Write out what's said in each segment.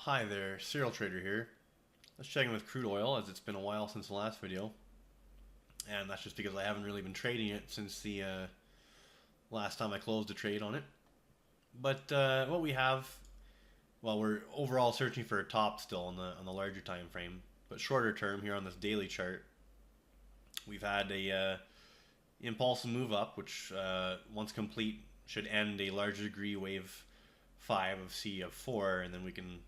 Hi there, Serial Trader here. Let's check in with crude oil as it's been a while since the last video. And that's just because I haven't really been trading it since the last time I closed a trade on it. But what we have, well, we're overall searching for a top still on the larger time frame. But shorter term here on this daily chart, we've had a impulsive move up, which once complete should end a larger degree wave 5 of C of 4, and then we can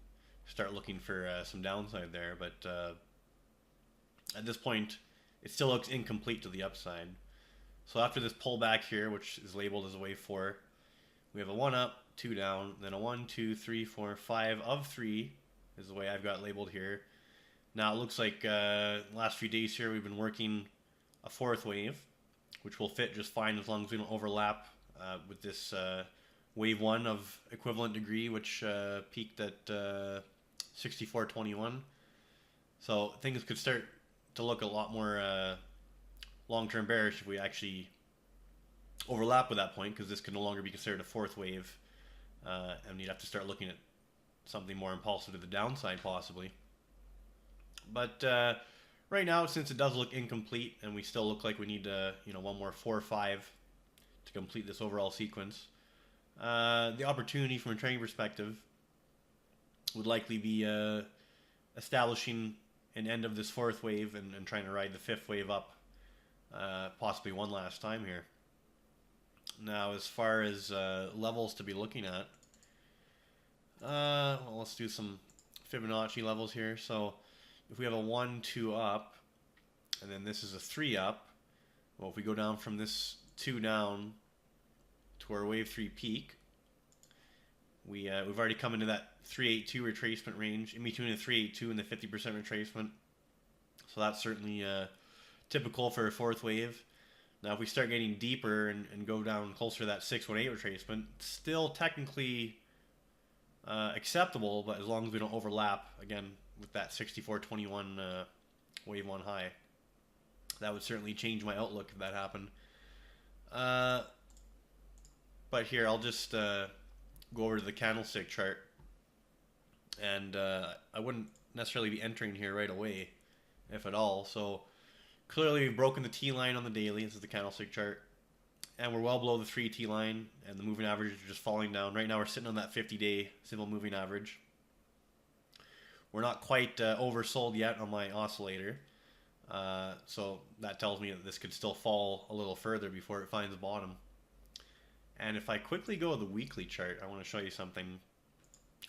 start looking for some downside there. But at this point, it still looks incomplete to the upside. So after this pullback here, which is labeled as a wave 4, we have a 1 up, 2 down, then a 1, 2, 3, 4, 5 of 3 is the way I've got labeled here. Now it looks like last few days here we've been working a 4th wave, which will fit just fine as long as we don't overlap with this wave 1 of equivalent degree, which peaked at 64.21. So things could start to look a lot more long-term bearish if we actually overlap with that point, because this can no longer be considered a 4th wave, and you'd have to start looking at something more impulsive to the downside possibly. But right now, since it does look incomplete and we still look like we need one more 4 or 5 to complete this overall sequence, the opportunity from a trading perspective would likely be establishing an end of this 4th wave and trying to ride the 5th wave up possibly one last time here. Now, as far as levels to be looking at, well, let's do some Fibonacci levels here. So if we have a 1, 2 up, and then this is a 3 up, well, if we go down from this 2 down to our wave 3 peak, we've already come into that 382 retracement range, in between the 382 and the 50% retracement. So that's certainly typical for a 4th wave. Now, if we start getting deeper and go down closer to that 618 retracement, still technically acceptable, but as long as we don't overlap again with that 64.21 wave 1 high, that would certainly change my outlook if that happened. But here I'll just go over to the candlestick chart, and I wouldn't necessarily be entering here right away, if at all. So clearly we've broken the T line on the daily. This is the candlestick chart, and we're well below the 3T line, and the moving average is just falling down. Right now we're sitting on that 50-day simple moving average. We're not quite oversold yet on my oscillator, so that tells me that this could still fall a little further before it finds the bottom. And if I quickly go to the weekly chart, I want to show you something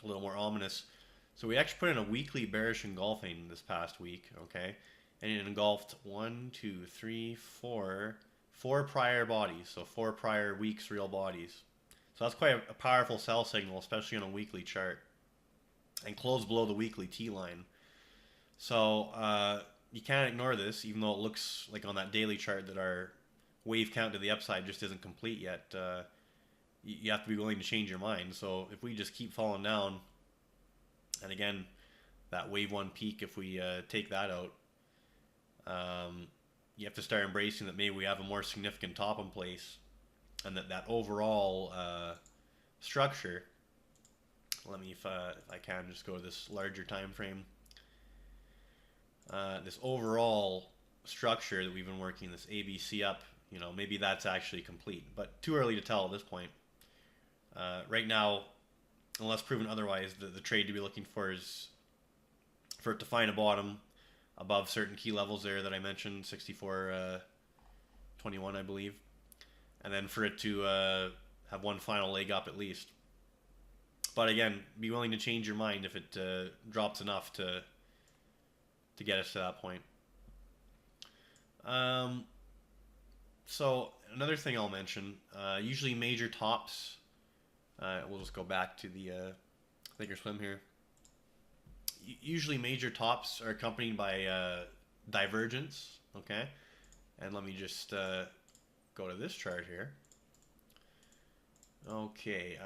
a little more ominous. So we actually put in a weekly bearish engulfing this past week, okay? And it engulfed 1, 2, 3, 4 prior bodies, so 4 prior weeks real bodies. So that's quite a powerful sell signal, especially on a weekly chart, and closed below the weekly T line. So you can't ignore this, even though it looks like on that daily chart that our wave count to the upside just isn't complete yet. You have to be willing to change your mind. So if we just keep falling down, and again, that wave 1 peak, if we take that out, you have to start embracing that maybe we have a more significant top in place, and that overall structure. Let me, if I can, just go to this larger time frame. This overall structure that we've been working, this ABC up, maybe that's actually complete, but too early to tell at this point. Right now, unless proven otherwise, the trade to be looking for is for it to find a bottom above certain key levels there that I mentioned, 64.21, I believe, and then for it to have one final leg up at least. But again, be willing to change your mind if it drops enough to get us to that point. So another thing I'll mention, usually major tops, we'll just go back to the Thinkorswim here. Usually major tops are accompanied by divergence, okay? And let me just go to this chart here. Okay,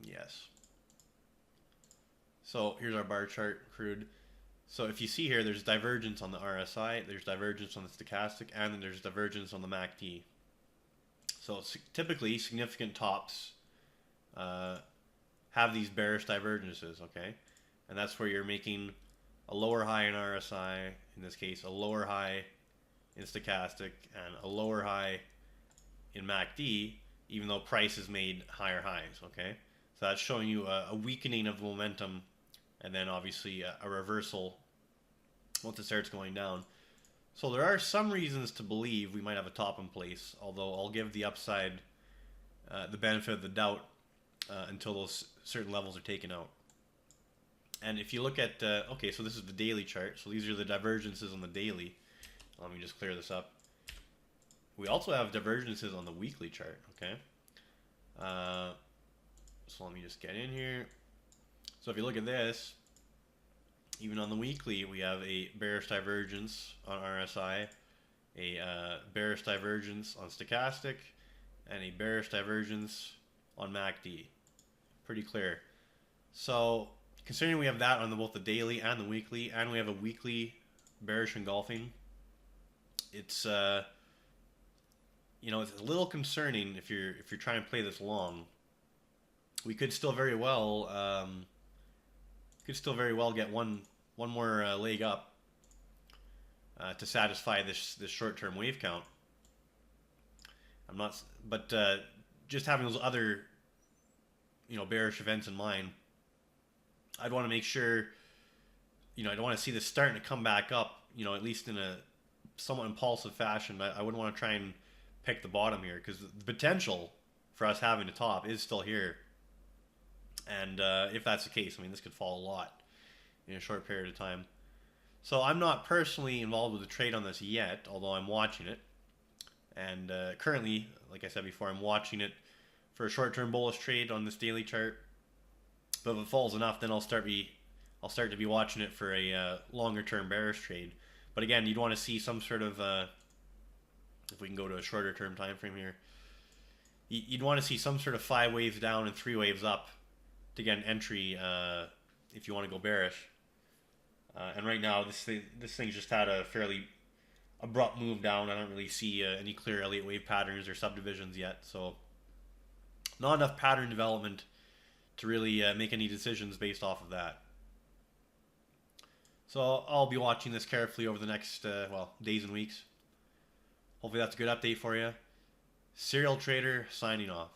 yes. So here's our bar chart, crude. So if you see here, there's divergence on the RSI, there's divergence on the stochastic, and then there's divergence on the MACD. So typically, significant tops have these bearish divergences, okay? And that's where you're making a lower high in RSI, in this case, a lower high in stochastic, and a lower high in MACD, even though price has made higher highs, okay? So that's showing you a weakening of momentum, and then obviously a reversal once it starts going down. So there are some reasons to believe we might have a top in place, although I'll give the upside the benefit of the doubt until those certain levels are taken out. And if you look at, okay, so this is the daily chart. So these are the divergences on the daily. Let me just clear this up. We also have divergences on the weekly chart, okay? So let me just get in here. So if you look at this, even on the weekly, we have a bearish divergence on RSI, a bearish divergence on stochastic, and a bearish divergence on MACD. Pretty clear. So considering we have that on both the daily and the weekly, and we have a weekly bearish engulfing, it's you know, it's a little concerning if you're trying to play this long. We could still very well get one more leg up to satisfy this short-term wave count. I'm not, but just having those other, you know, bearish events in mind, I'd want to make sure, you know, I don't want to see this starting to come back up, you know, at least in a somewhat impulsive fashion. I wouldn't want to try and pick the bottom here, because the potential for us having a top is still here. And if that's the case, I mean, this could fall a lot in a short period of time. So I'm not personally involved with the trade on this yet, although I'm watching it. And currently, like I said before, I'm watching it for a short-term bullish trade on this daily chart. But if it falls enough, then I'll start to be watching it for a longer-term bearish trade. But again, you'd want to see some sort of, if we can go to a shorter-term time frame here, you'd want to see some sort of 5 waves down and 3 waves up to get an entry if you want to go bearish. And right now, this thing's just had a fairly abrupt move down. I don't really see any clear Elliott wave patterns or subdivisions yet, so not enough pattern development to really make any decisions based off of that. So I'll be watching this carefully over the next days and weeks. Hopefully that's a good update for you. Serial Trader signing off.